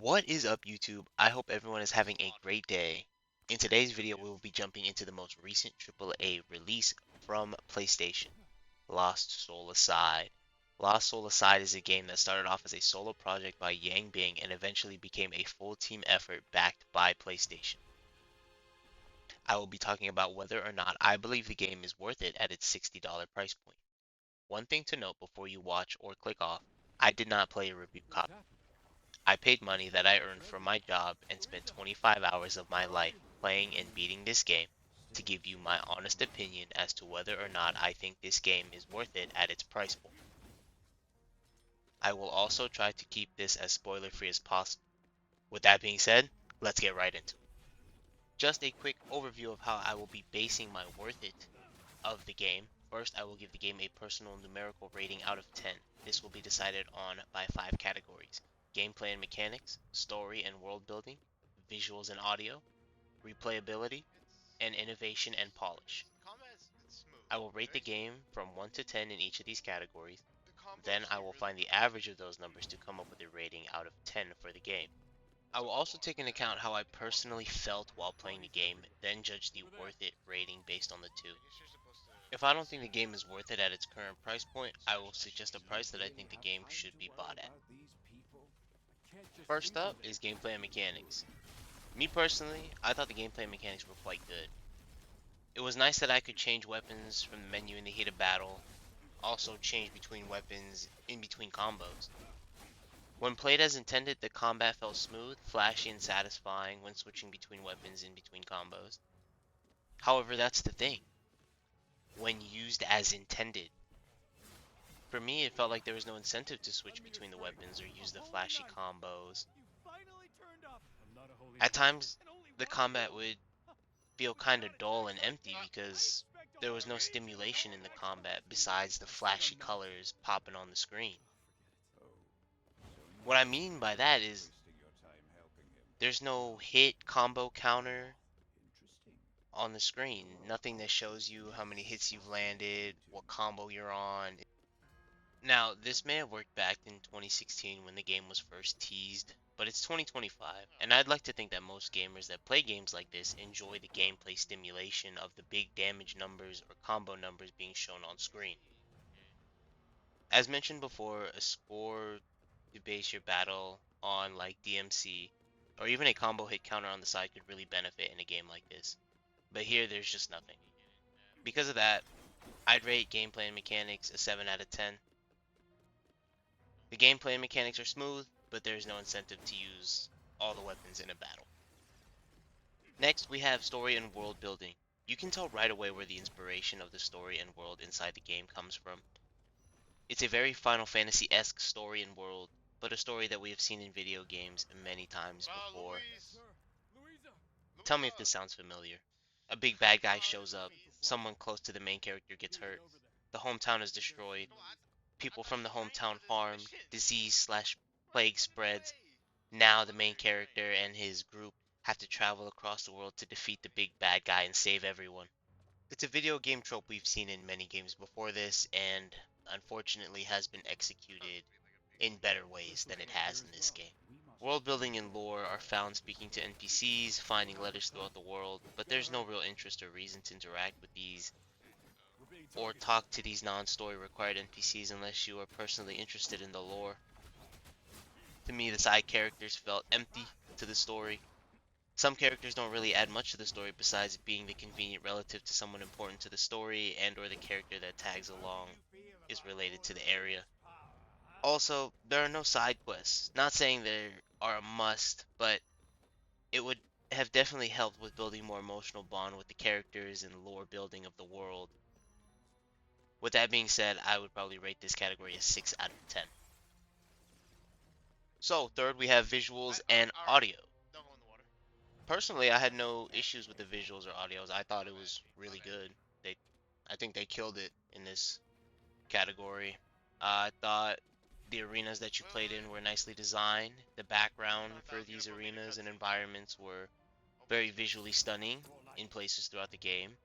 What is up, YouTube? I hope everyone is having a great day. In today's video, we will be jumping into the most recent AAA release from PlayStation, Lost Soul Aside. Lost Soul Aside is a game that started off as a solo project by Yang Bing and eventually became a full team effort backed by PlayStation. I will be talking about whether or not I believe the game is worth it at its $60 price point. One thing to note before you watch or click off, I did not play a review copy. I paid money that I earned from my job and spent 25 hours of my life playing and beating this game to give you my honest opinion as to whether or not I think this game is worth it at its price point. I will also try to keep this as spoiler free as possible. With that being said, let's get right into it. Just a quick overview of how I will be basing my worth it of the game. First, I will give the game a personal numerical rating out of 10. This will be decided on by 5 categories: gameplay and mechanics, story and world building, visuals and audio, replayability, and innovation and polish. I will rate the game from 1 to 10 in each of these categories. Then I will find the average of those numbers to come up with a rating out of 10 for the game. I will also take into account how I personally felt while playing the game, then judge the worth it rating based on the two. If I don't think the game is worth it at its current price point, I will suggest a price that I think the game should be bought at. First up is gameplay and mechanics. Me personally, I thought the gameplay and mechanics were quite good. It was nice that I could change weapons from the menu in the heat of battle, also change between weapons in between combos. When played as intended, the combat felt smooth, flashy, and satisfying when switching between weapons in between combos. However, that's the thing. When used as intended, for me, it felt like there was no incentive to switch between the weapons or use the flashy combos. At times, the combat would feel kind of dull and empty because there was no stimulation in the combat besides the flashy colors popping on the screen. What I mean by that is there's no hit combo counter on the screen, nothing that shows you how many hits you've landed, what combo you're on. Now, this may have worked back in 2016 when the game was first teased, but it's 2025, and I'd like to think that most gamers that play games like this enjoy the gameplay stimulation of the big damage numbers or combo numbers being shown on screen. As mentioned before, a score to base your battle on, like DMC, or even a combo hit counter on the side, could really benefit in a game like this. But here, there's just nothing. Because of that, I'd rate gameplay and mechanics a 7 out of 10. The gameplay and mechanics are smooth, but there is no incentive to use all the weapons in a battle. Next, we have story and world building. You can tell right away where the inspiration of the story and world inside the game comes from. It's a very Final Fantasy-esque story and world, but a story that we have seen in video games many times before. Tell me if this sounds familiar. A big bad guy shows up, someone close to the main character gets hurt, the hometown is destroyed, people from the hometown harmed, disease/plague spreads. Now the main character and his group have to travel across the world to defeat the big bad guy and save everyone. It's a video game trope we've seen in many games before this, and unfortunately has been executed in better ways than it has in this game. World building and lore are found speaking to NPCs, finding letters throughout the world, but there's no real interest or reason to interact with these or talk to these non-story required NPCs unless you are personally interested in the lore. To me, the side characters felt empty to the story. Some characters don't really add much to the story besides being the convenient relative to someone important to the story and or the character that tags along is related to the area. Also, there are no side quests. Not saying there are a must, but it would have definitely helped with building more emotional bond with the characters and lore building of the world. With that being said, I would probably rate this category a 6 out of 10. So, third we have visuals and audio. Personally, I had no issues with the visuals or audios. I thought it was really good. I think they killed it in this category. I thought the arenas that you played in were nicely designed. The background for these arenas and environments were very visually stunning in places throughout the game.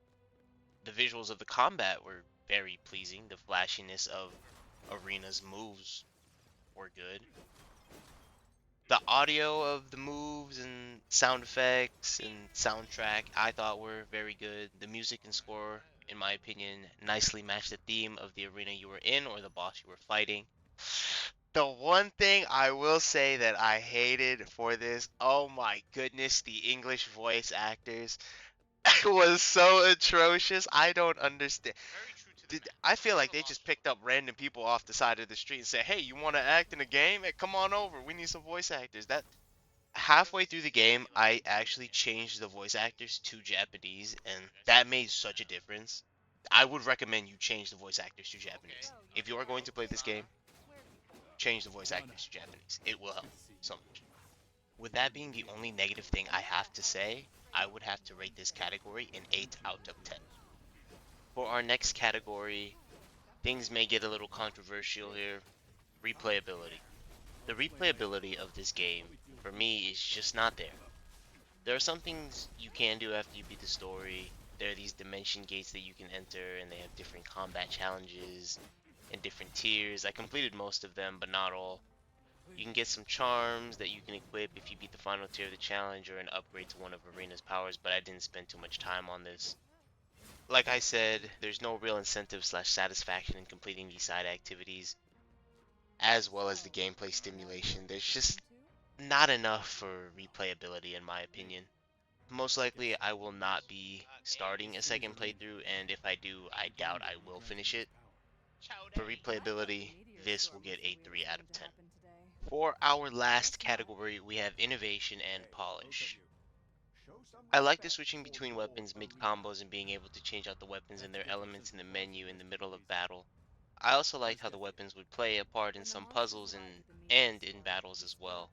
The visuals of the combat were very pleasing. The flashiness of arenas moves were good. The audio of the moves and sound effects and soundtrack I thought were very good. The music and score, in my opinion, nicely matched the theme of the arena you were in or the boss you were fighting. The one thing I will say that I hated for this, oh my goodness, the English voice actors was so atrocious. I don't understand. I feel like they just picked up random people off the side of the street and said, "Hey, you want to act in a game? Hey, come on over. We need some voice actors." That halfway through the game, I actually changed the voice actors to Japanese, and that made such a difference. I would recommend you change the voice actors to Japanese. If you are going to play this game, change the voice actors to Japanese. It will help so much. With that being the only negative thing I have to say, I would have to rate this category an 8 out of 10. For our next category, things may get a little controversial here. Replayability. The replayability of this game, for me, is just not there. There are some things you can do after you beat the story. There are these dimension gates that you can enter, and they have different combat challenges and different tiers. I completed most of them, but not all. You can get some charms that you can equip if you beat the final tier of the challenge or an upgrade to one of Arena's powers, but I didn't spend too much time on this. Like I said, there's no real incentive slash satisfaction in completing these side activities, as well as the gameplay stimulation. There's just not enough for replayability in my opinion. Most likely I will not be starting a second playthrough, and if I do, I doubt I will finish it. For replayability, this will get a 3 out of 10. For our last category, we have innovation and polish. I like the switching between weapons mid-combos and being able to change out the weapons and their elements in the menu in the middle of battle. I also liked how the weapons would play a part in some puzzles and in battles as well.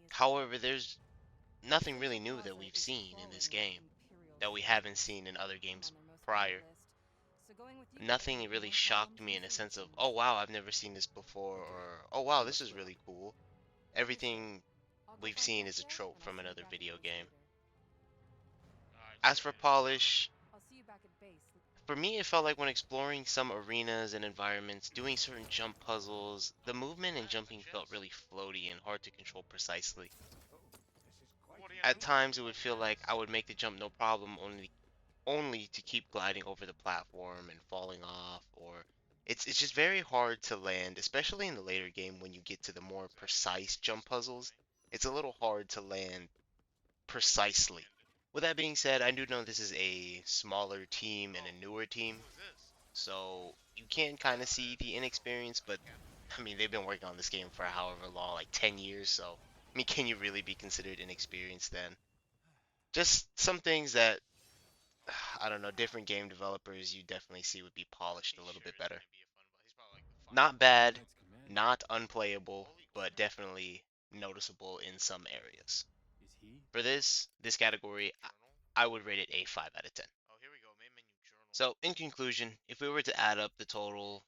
However, there's nothing really new that we've seen in this game that we haven't seen in other games prior. Nothing really shocked me in a sense of, oh wow, I've never seen this before, or oh wow, this is really cool. Everything we've seen is a trope from another video game. As for polish, for me it felt like when exploring some arenas and environments, doing certain jump puzzles, the movement and jumping felt really floaty and hard to control precisely. At times it would feel like I would make the jump no problem, only to keep gliding over the platform and falling off, or it's just very hard to land, especially in the later game when you get to the more precise jump puzzles. It's a little hard to land precisely. With that being said, I do know this is a smaller team and a newer team, so you can kind of see the inexperience, but I mean, they've been working on this game for however long, like 10 years, so I mean, can you really be considered inexperienced then? Just some things that I don't know, different game developers you definitely see would be polished a little bit better. Not bad, not unplayable, but definitely noticeable in some areas. For this category, I would rate it a 5 out of 10. So, in conclusion, if we were to add up the total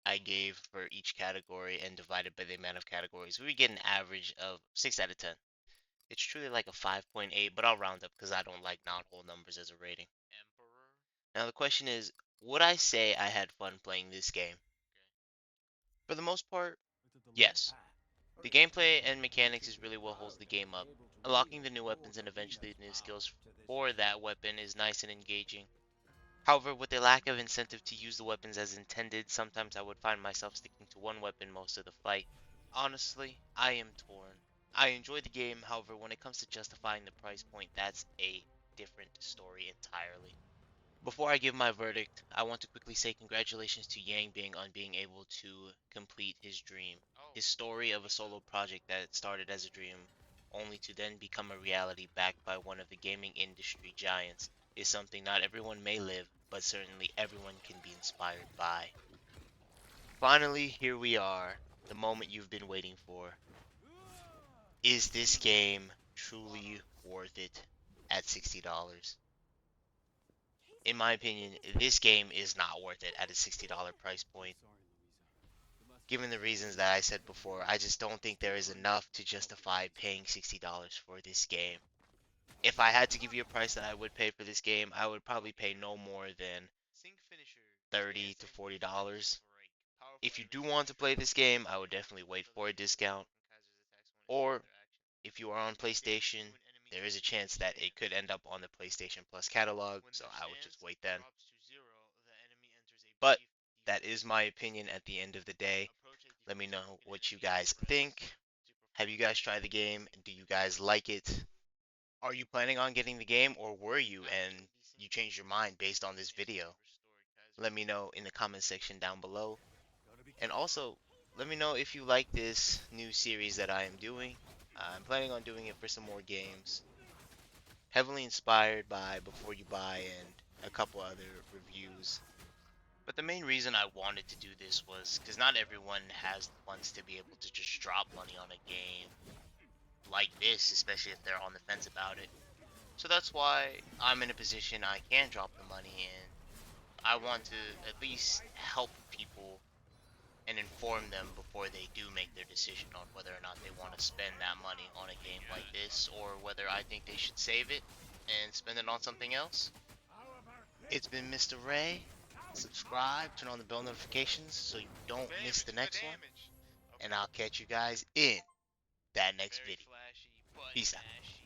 I gave for each category and divide it by the amount of categories, we would get an average of 6 out of 10. It's truly like a 5.8, but I'll round up because I don't like non-whole numbers as a rating. Now the question is, would I say I had fun playing this game? For the most part, yes. The gameplay and mechanics is really what holds the game up. Unlocking the new weapons and eventually the new skills for that weapon is nice and engaging. However, with the lack of incentive to use the weapons as intended, sometimes I would find myself sticking to one weapon most of the fight. Honestly, I am torn. I enjoy the game, however, when it comes to justifying the price point, that's a different story entirely. Before I give my verdict, I want to quickly say congratulations to Yang Bing on being able to complete his dream. His story of a solo project that started as a dream, only to then become a reality backed by one of the gaming industry giants, is something not everyone may live, but certainly everyone can be inspired by. Finally, here we are, the moment you've been waiting for. Is this game truly worth it at $60? In my opinion, this game is not worth it at a $60 price point. Given the reasons that I said before, I just don't think there is enough to justify paying $60 for this game. If I had to give you a price that I would pay for this game, I would probably pay no more than $30 to $40. If you do want to play this game, I would definitely wait for a discount. Or if you are on PlayStation, there is a chance that it could end up on the PlayStation Plus catalog, so I would just wait then. But that is my opinion at the end of the day. Let me know what you guys think. Have you guys tried the game? Do you guys like it? Are you planning on getting the game, or were you and you changed your mind based on this video? Let me know in the comment section down below. And also, let me know if you like this new series that I am doing. I'm planning on doing it for some more games. Heavily inspired by Before You Buy and a couple other reviews. But the main reason I wanted to do this was because not everyone has the funds to be able to just drop money on a game like this, especially if they're on the fence about it. So that's why I'm in a position I can drop the money in. I want to at least help people and inform them before they do make their decision on whether or not they want to spend that money on a game like this, or whether I think they should save it and spend it on something else. It's been Mr. Ray. Subscribe, turn on the bell notifications so you don't miss the next one. And I'll catch you guys in that next video. Peace out.